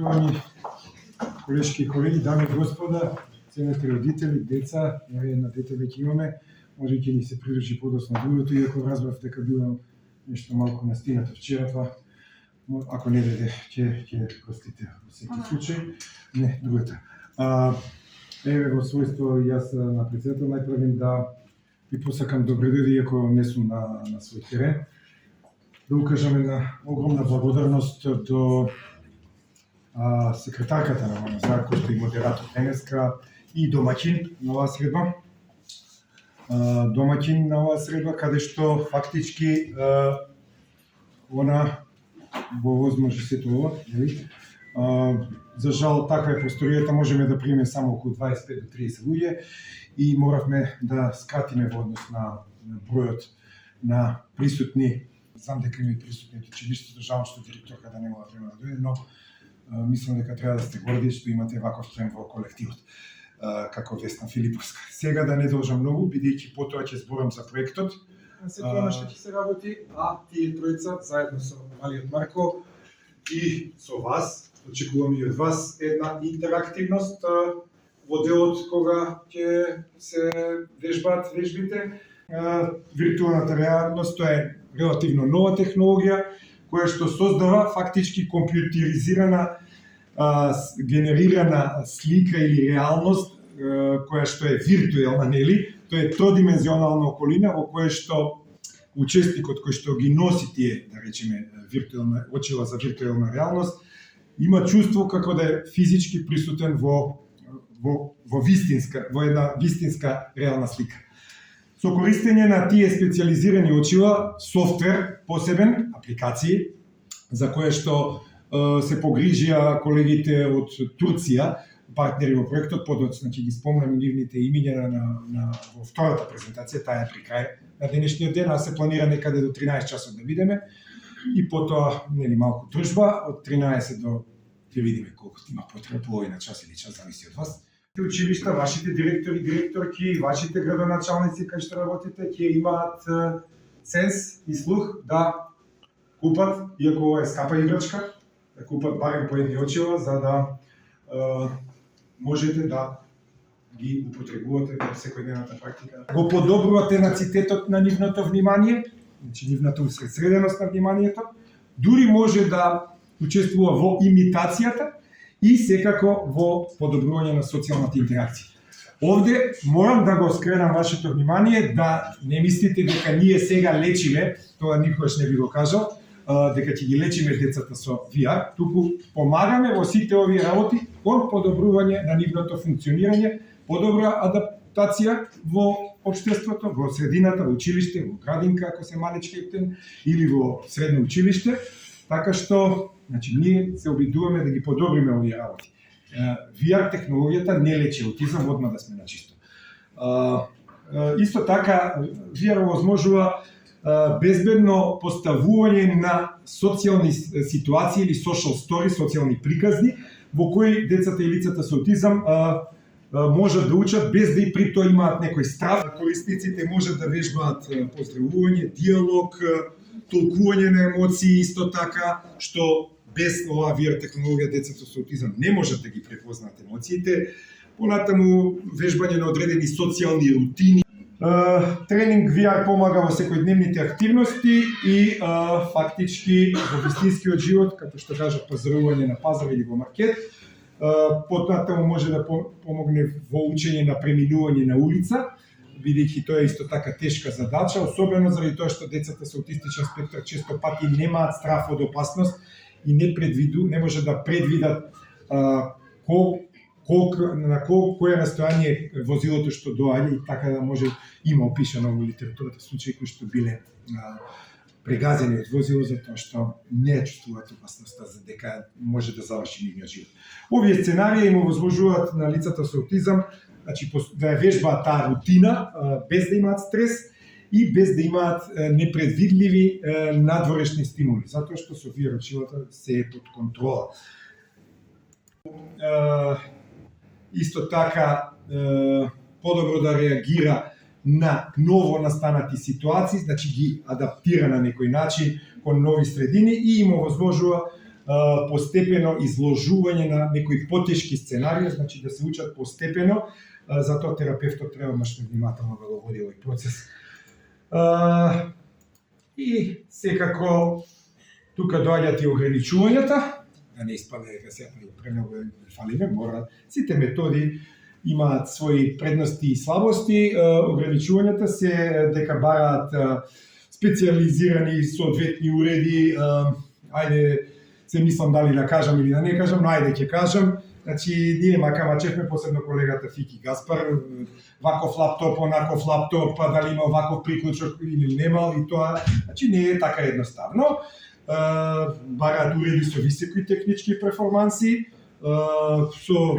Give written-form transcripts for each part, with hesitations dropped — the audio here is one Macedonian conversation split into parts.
Поштовани колешки и колеги, дами и господа, ценети родители, деца, една дете веќе имаме, може ќе ни се придружи подоцна другото, иако разбрав дека било нешто малку настинато вчера, това, ако не деде, ќе простите во секој случај, не, другата. Еве во својство јас на председател најпрвен да ви посакам добре дојде, иако не сум на свој терен, да укажам една огромна благодарност до секретарката на МНЗ, кој што и модератор денеска и домаќин на оваа средба. Домаќин на оваа средба, каде што фактички она го возможи сето ова, за жал таква е просторијата, можеме да примеме само околу 25 до 30 луѓе и моравме да скратиме во однос на бројот на присутни. Знам дека има и присутни од училиштето, жал што директорка да не мора да дојде, но мислам дека треба да сте горди што имате ваков член во колективот, како Весна Филиповска. Сега да не должам многу, бидејќи потоа ќе зборам за проектот. Се тоа што ќе се работи, а тие тројца заедно со малиот Марко и со вас, очекувам и од вас една интерактивност во делот кога ќе се вежбаат вежбите. Виртуелната реалност тоа е релативно нова технологија која што создава фактички компјутеризирана генерирана слика или реалност која што е виртуелна, нели? Тоа е тродимензионална околина во која што учесникот кој што ги носи тие, да речеме, виртуелна очила за виртуелна реалност, има чувство како да е физички присутен во една вистинска реална слика. Со користење на тие специализирани очила, софтвер посебен, апликации, за кое што се погрижија колегите од Турција, партнери во проектот, подоцна ќе ги спомнам нивните имиња во втората презентација, таа е при крај на денешниот ден, а се планира некаде до 13 часот да видиме, и потоа нели малку дружба, од 13 до ќе видиме колку има потреба, половина час или час, зависи од вас. Училишта, вашите директори, директорки, вашите градоначалници кај што работите ќе имаат сенс и слух да купат, иако ова е скапа играчка, да купат барем по едни очила, за да можете да ги употребувате во секојдневната практика. Го подобрувате нацитетот на нивното внимание, значи нивната усредреденост на вниманието, дури може да учествува во имитацијата и секако во подобрување на социјалната интеракција. Овде морам да го скренам вашето внимание да не мислите дека ние сега лечиме, тоа никогаш не би го кажал, дека ќе ги лечиме децата со VR, туку помагаме во сите овие работи кон подобрување на нивното функционирање, подобра адаптација во општеството, во средината, во училиште, во градинка, ако се малечки или во средно училиште, така што значи, ние се обидуваме да ги подобриме овие работи. VR технологијата не лечи аутизам, одма да сме на чисто. Исто така, VR овозможува безбедно поставување на социјални ситуации или social story, социјални приказни, во кои децата и лицата со аутизам можат да учат без да и при тоа имаат некој страв. Корисниците можат да вежбаат поздравување, диалог, толкување на емоции, исто така, што без оваа VR технологија децата со аутизам не можат да ги препознаат емоциите. Понатаму вежбање на одредени социјални рутини. Тренинг VR помага во секојдневните активности и фактички во вистинскиот живот, како што кажа, пазарување на пазар или во маркет. Потнатаму може да помогне во учење на преминување на улица, бидејќи тоа е исто така тешка задача, особено заради тоа што децата со аутистичен спектар често пати немаат страф од опасност и не може да предвидат на кое настојание возилото што доаѓа и така да може има опишано во литературата случаи кои што биле прегазени од возило затоа што не чувствуваат опасноста за дека може да заврши нивниот живот. Овие сценарии им овозможуваат на лицата со аутизам, значи да ја вежбаат таа рутина без да имаат стрес и без да имаат непредвидливи надворешни стимули, затоа што со VR очилата се е под контрола. Исто така подобро да реагира на ново настанати ситуации, значи ги адаптира на некој начин кон нови средини и им овозможува постепено изложување на некои потешки сценарии, значи да се учат постепено, затоа терапевтот треба маш внимателно да го води овој процес. И секако тука доаѓаат и ограничувањата, да не испадне дека сега премногу фалиме, мора сите методи имаат своји предности и слабости. Ограничувањата се дека бараат специализирани соодветни уреди, ајде се мислам дали да кажам или да не кажам, но ајде ќе кажам. Значи, ние макамачевме, посебно колегата Фики Гаспар, ваков лаптоп, онаков лаптоп, па дали има ваков приклучок или немал, и тоа, значи не е така едноставно. Бараат уреди со високи технички перформанси, со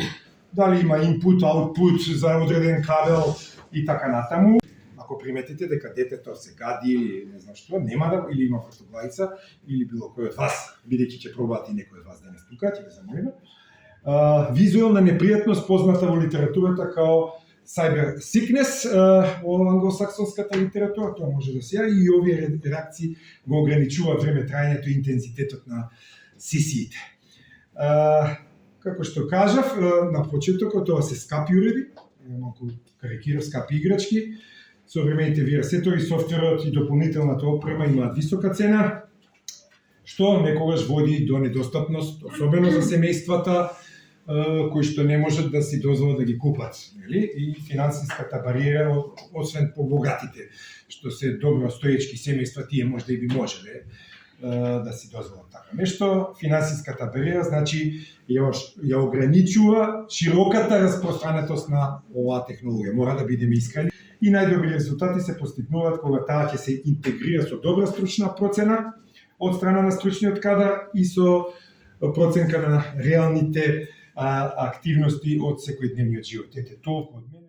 дали има input, output за одреден кабел и така натаму. Ако приметите дека детето се гади или не знам што, нема да, или има фотоглаица, или било кој од вас, бидејќи ќе пробаат и некој од вас денес тука, ќе ве замолиме. Визуелна непријатност, позната во литературата као cyber sickness, во англосаксонската литература, тоа може да се јави, и овие реакции го ограничуваат време трајањето и интензитетот на сесиите. Како што кажав, на почетокот тоа се скапи уреди, малку карикирав, скапи играчки, современите VR сетори, софтверот и дополнителната опрема имаат висока цена, што некогаш води до недостапност, особено за семејствата, кои што не можат да си дозволат да ги купат, нели? И финансиската бариера, освен побогатите, што се добро стоечки семејства, тие можда и би можеле да си дозволат така нешто. Финансиската бариера, значи, ја ограничува широката распространетост на оваа технологија. Мора да бидеме искрени. И најдобри резултати се постигнуваат кога таа ќе се интегрира со добра стручна процена од страна на стручниот кадар и со проценка на реалните активности од секојдневниот живот. Ете, толку од мене.